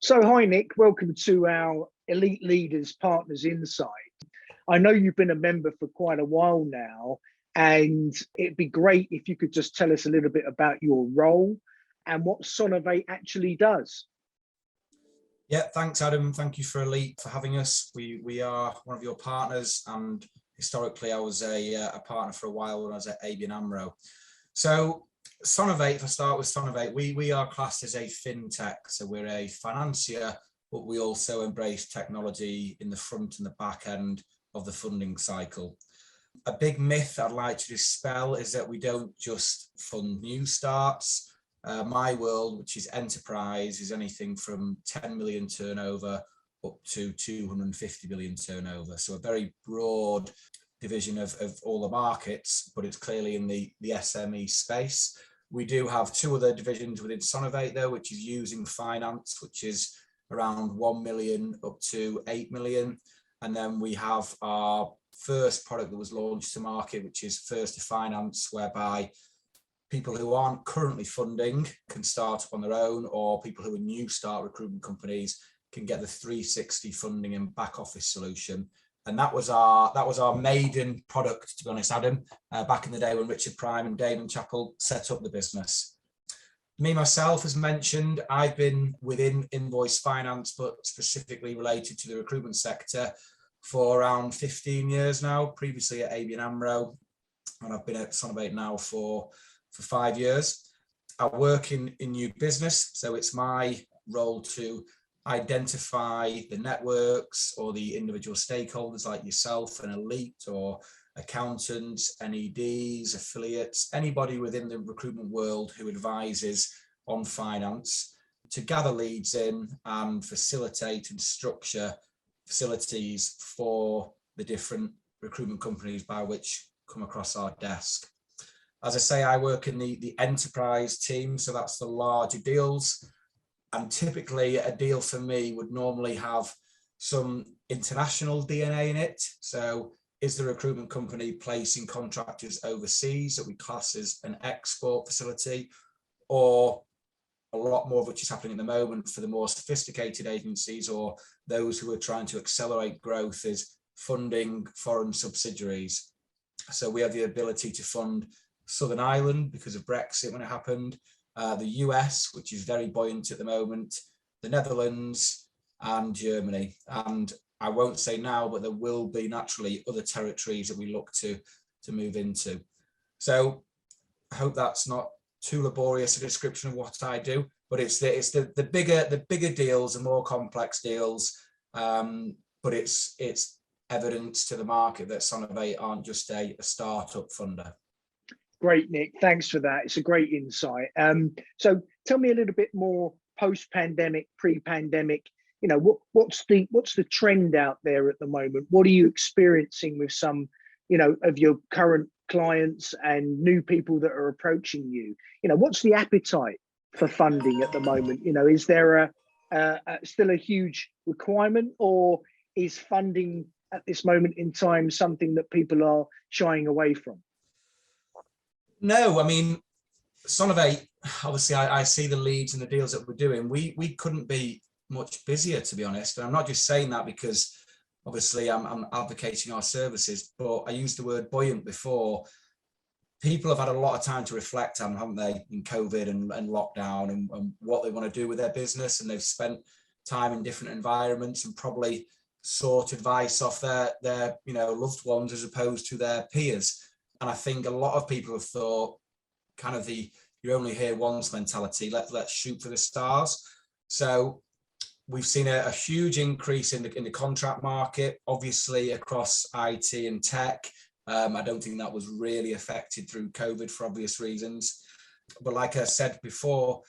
So, hi, Nick. Welcome to our Elite Leaders Partners Insight. I know you've been a member for quite a while now, and it'd be great if you could just tell us a little bit about your role and what Sonovate actually does. Yeah, thanks, Adam. Thank you for Elite for having us. We are one of your partners, and historically, I was a partner for a while when I was at ABN AMRO. So, Sonovate, if I start with Sonovate, we are classed as a fintech. So we're a financier, but we also embrace technology in the front and the back end of the funding cycle. A big myth I'd like to dispel is that we don't just fund new starts. My world, which is enterprise, is anything from 10 million turnover up to 250 million turnover. So a very broad division of all the markets, but it's clearly in the SME space. We do have two other divisions within Sonovate though, which is using finance, which is around 1 million up to 8 million. And then we have our first product that was launched to market, which is First to Finance, whereby people who aren't currently funding can start up on their own, or people who are new start recruitment companies can get the 360 funding and back office solution. And that was our maiden product, to be honest, Adam, back in the day when Richard Prime and Damon Chappell set up the business. Me, myself, as mentioned, I've been within invoice finance, but specifically related to the recruitment sector for around 15 years now, previously at ABN AMRO, and I've been at Sonovate now for 5 years. I work in new business, so it's my role to identify the networks or the individual stakeholders like yourself, an elite or accountants, NEDs, affiliates, anybody within the recruitment world who advises on finance, to gather leads in and facilitate and structure facilities for the different recruitment companies by which come across our desk. As I say, I work in the enterprise team, so that's the larger deals. And typically a deal for me would normally have some international DNA in it. So is the recruitment company placing contractors overseas that we class as an export facility, or a lot more of which is happening at the moment for the more sophisticated agencies or those who are trying to accelerate growth is funding foreign subsidiaries. So we have the ability to fund Southern Ireland because of Brexit when it happened, the US, which is very buoyant at the moment, the Netherlands and Germany. And I won't say now, but there will be naturally other territories that we look to move into. So I hope that's not too laborious a description of what I do, but it's the bigger deals, the more complex deals, but it's evidence to the market that Sonovate aren't just a startup funder. Great, Nick. Thanks for that. It's a great insight. So tell me a little bit more post-pandemic, pre-pandemic. You know, what's the trend out there at the moment? What are you experiencing with some, of your current clients and new people that are approaching you? What's the appetite for funding at the moment? Is there still a huge requirement, or is funding at this moment in time something that people are shying away from? No, I mean, Sonovate, obviously I see the leads and the deals that we're doing. We couldn't be much busier, to be honest. And I'm not just saying that because obviously I'm advocating our services, but I used the word buoyant before. People have had a lot of time to reflect on, haven't they, in COVID and lockdown and what they want to do with their business. And they've spent time in different environments and probably sought advice off their loved ones as opposed to their peers. And I think a lot of people have thought kind of you're only here once mentality, let's shoot for the stars. So we've seen a huge increase in the contract market, obviously across IT and tech. I don't think that was really affected through COVID for obvious reasons. But like I said before,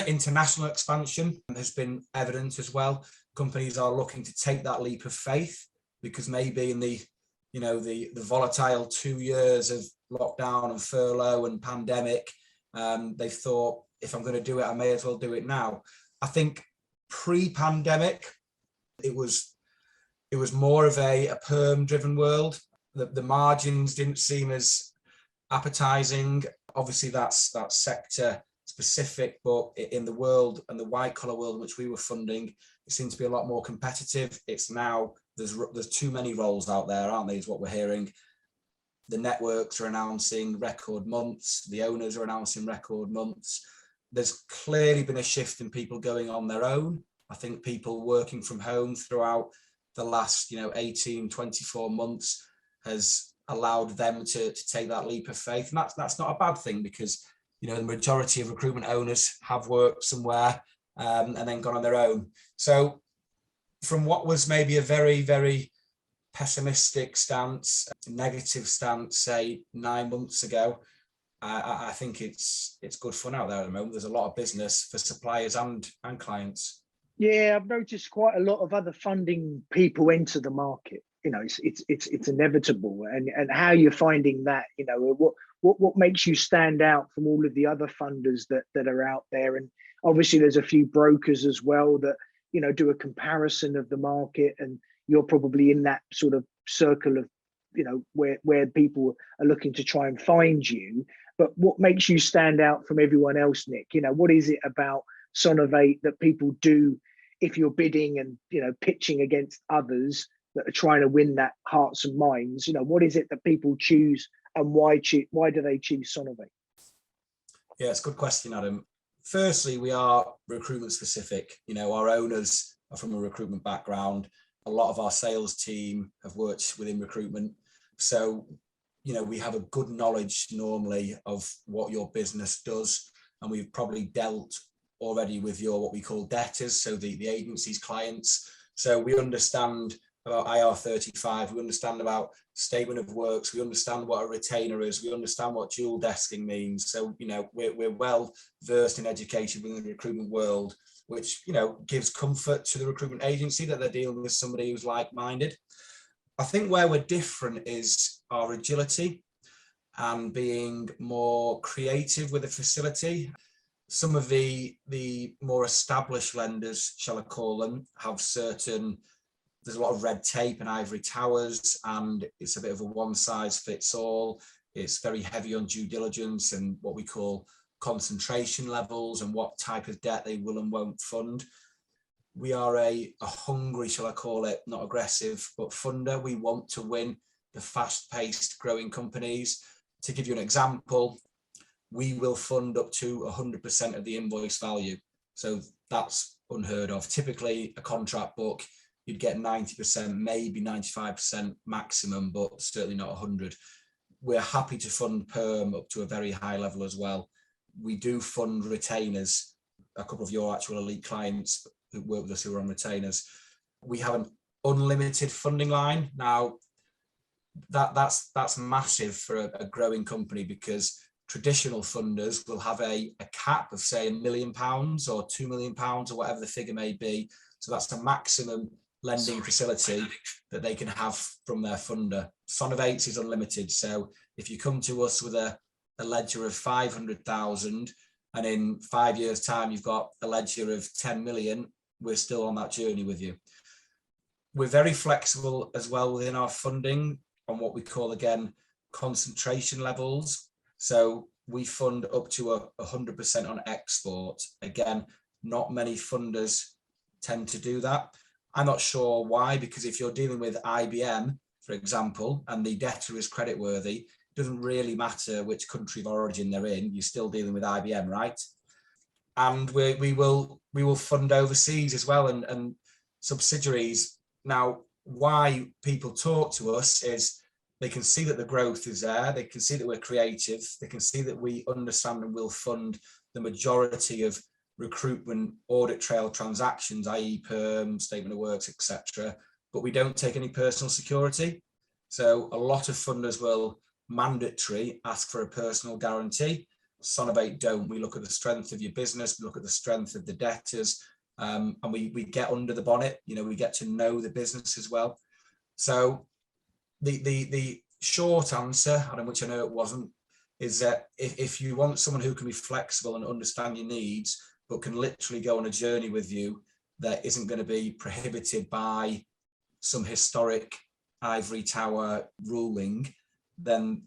international expansion has been evident as well. Companies are looking to take that leap of faith because maybe in the volatile 2 years of lockdown and furlough and pandemic, they've thought, if I'm going to do it, I may as well do it now. I think pre-pandemic, it was more of a perm-driven world. The margins didn't seem as appetizing. Obviously, that sector specific, but in the world and the white collar world in which we were funding, it seems to be a lot more competitive. It's now, there's too many roles out there, aren't there, is what we're hearing. The networks are announcing record months, the owners are announcing record months. There's clearly been a shift in people going on their own. I think people working from home throughout the last 18, 24 months has allowed them to take that leap of faith. And that's not a bad thing, because the majority of recruitment owners have worked somewhere and then gone on their own. So from what was maybe a very, very pessimistic stance, negative stance, say 9 months ago, I think it's good fun out there at the moment. There's a lot of business for suppliers and clients. Yeah, I've noticed quite a lot of other funding people enter the market. It's inevitable. And how you're finding that, what makes you stand out from all of the other funders that are out there? And obviously there's a few brokers as well that, do a comparison of the market, and you're probably in that sort of circle of, where people are looking to try and find you. But what makes you stand out from everyone else, Nick? What is it about Sonovate that people do if you're bidding and, pitching against others that are trying to win that hearts and minds? What is it that people choose, and why do they choose Sonovate? Yeah, it's a good question, Adam. Firstly, we are recruitment specific. Our owners are from a recruitment background. A lot of our sales team have worked within recruitment. So, we have a good knowledge normally of what your business does. And we've probably dealt already with your, what we call debtors, so the agency's clients. So we understand about IR35, we understand about statement of works, we understand what a retainer is, we understand what dual desking means. So, we're well versed and educated within the recruitment world, which, gives comfort to the recruitment agency that they're dealing with somebody who's like-minded. I think where we're different is our agility and being more creative with the facility. Some of the more established lenders, shall I call them, have there's a lot of red tape and ivory towers, and it's a bit of a one size fits all. It's very heavy on due diligence and what we call concentration levels and what type of debt they will and won't fund. We are a hungry, shall I call it, not aggressive, but funder. We want to win the fast-paced growing companies. To give you an example, we will fund up to 100% of the invoice value. So that's unheard of. Typically, a contract book, you'd get 90%, maybe 95% maximum, but certainly not 100. We're happy to fund perm up to a very high level as well. We do fund retainers. A couple of your actual elite clients who work with us who are on retainers. We have an unlimited funding line. Now, that's massive for a growing company, because traditional funders will have a cap of, say, £1 million or £2 million or whatever the figure may be. So that's the maximum lending facility that they can have from their funder. Sonovate's is unlimited. So if you come to us with a ledger of 500,000 and in 5 years' time you've got a ledger of 10 million, we're still on that journey with you. We're very flexible as well within our funding on what we call, again, concentration levels. So we fund up to 100% on export. Again, not many funders tend to do that. I'm not sure why, because if you're dealing with IBM, for example, and the debtor is creditworthy, it doesn't really matter which country of origin they're in, you're still dealing with IBM, right? And we will fund overseas as well, and subsidiaries. Now, why people talk to us is they can see that the growth is there, they can see that we're creative, they can see that we understand and will fund the majority of recruitment audit trail transactions, i.e. perm, statement of works, etc. But we don't take any personal security. So a lot of funders will mandatory ask for a personal guarantee. Sonovate don't. We look at the strength of your business, we look at the strength of the debtors, and we get under the bonnet. We get to know the business as well. So the short answer, and which I know it wasn't, is that if you want someone who can be flexible and understand your needs, but can literally go on a journey with you that isn't going to be prohibited by some historic ivory tower ruling, then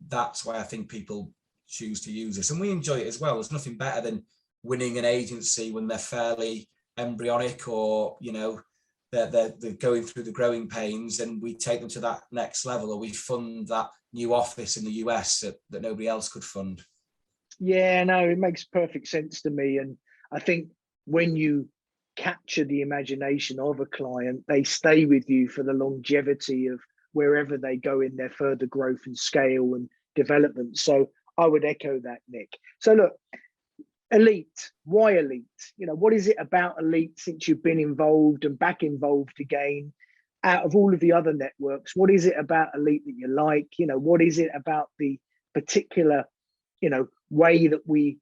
that's why I think people choose to use us. And we enjoy it as well. There's nothing better than winning an agency when they're fairly embryonic, or, you know, they're going through the growing pains, and we take them to that next level, or we fund that new office in the US that nobody else could fund. Yeah, no, it makes perfect sense to me. And I think when you capture the imagination of a client, they stay with you for the longevity of wherever they go in their further growth and scale and development. So I would echo that, Nick. So look, Elite, why Elite? You know, what is it about Elite since you've been involved and back involved again? Out of all of the other networks, what is it about Elite that you like? You know, what is it about the particular, you know, way that we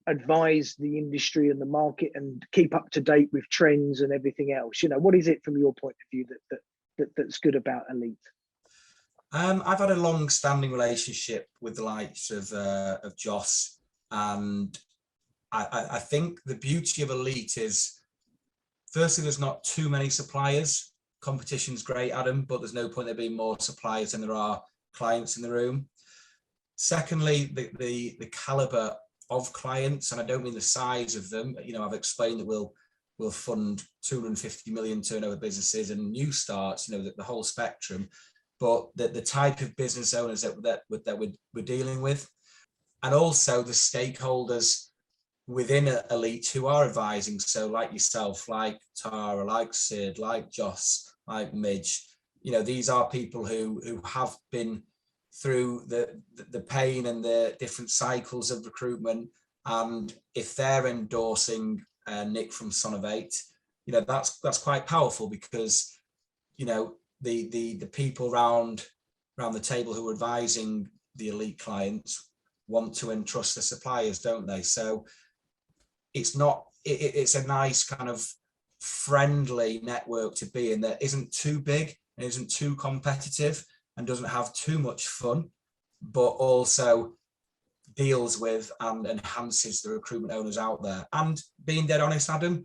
advise the industry and the market and keep up to date with trends and everything else? You know, what is it from your point of view that's good about Elite? I've had a long-standing relationship with the likes of Joss, and I think the beauty of Elite is, firstly, there's not too many suppliers. Competition's great, Adam, but there's no point there being more suppliers than there are clients in the room. Secondly, the caliber of clients, and I don't mean the size of them. You know, I've explained that we'll fund 250 million turnover businesses and new starts, you know, the whole spectrum, but the type of business owners that we're dealing with, and also the stakeholders within Elite who are advising. So like yourself, like Tara, like Sid, like Joss, like Midge, you know, these are people who have been through the pain and the different cycles of recruitment. And if they're endorsing Nick from Sonovate, you know, that's quite powerful, because, you know, the people around the table who are advising the Elite clients want to entrust the suppliers, don't they? So it's a nice kind of friendly network to be in, that isn't too big and isn't too competitive and doesn't have too much fun, but also deals with and enhances the recruitment owners out there. And being dead honest, Adam,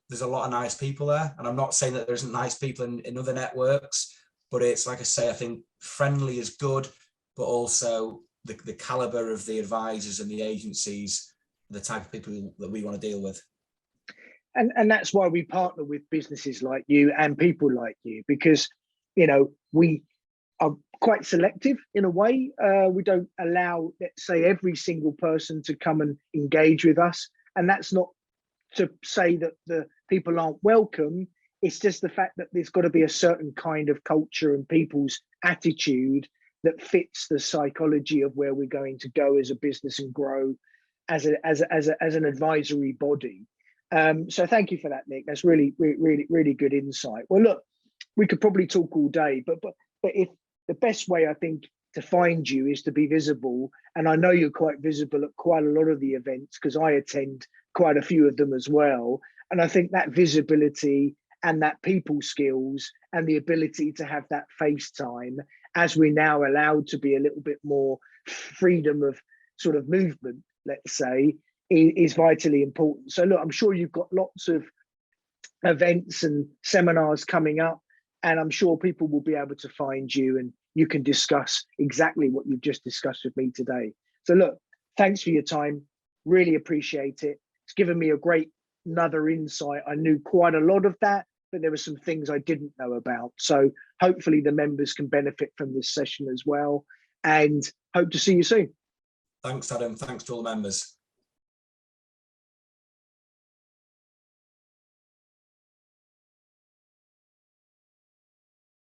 there's a lot of nice people there. And I'm not saying that there isn't nice people in other networks, but it's, like I say, I think friendly is good, but also the caliber of the advisors and the agencies, the type of people that we want to deal with. And that's why we partner with businesses like you and people like you, because, you know, we are quite selective in a way. We don't allow, let's say, every single person to come and engage with us. And that's not to say that the people aren't welcome. It's just the fact that there's got to be a certain kind of culture and people's attitude that fits the psychology of where we're going to go as a business and grow as an advisory body. So thank you for that, Nick. That's really good insight. Well, look, we could probably talk all day, but if the best way, I think, to find you is to be visible, and I know you're quite visible at quite a lot of the events because I attend quite a few of them as well. And I think that visibility and that people skills and the ability to have that face time, as we're now allowed to be a little bit more freedom of sort of movement, let's say, is vitally important. So look, I'm sure you've got lots of events and seminars coming up, and I'm sure people will be able to find you and you can discuss exactly what you've just discussed with me today. So look, thanks for your time. Really appreciate it. It's given me a great another insight. I knew quite a lot of that, but there were some things I didn't know about. So hopefully the members can benefit from this session as well, and hope to see you soon. Thanks, Adam. Thanks to all the members.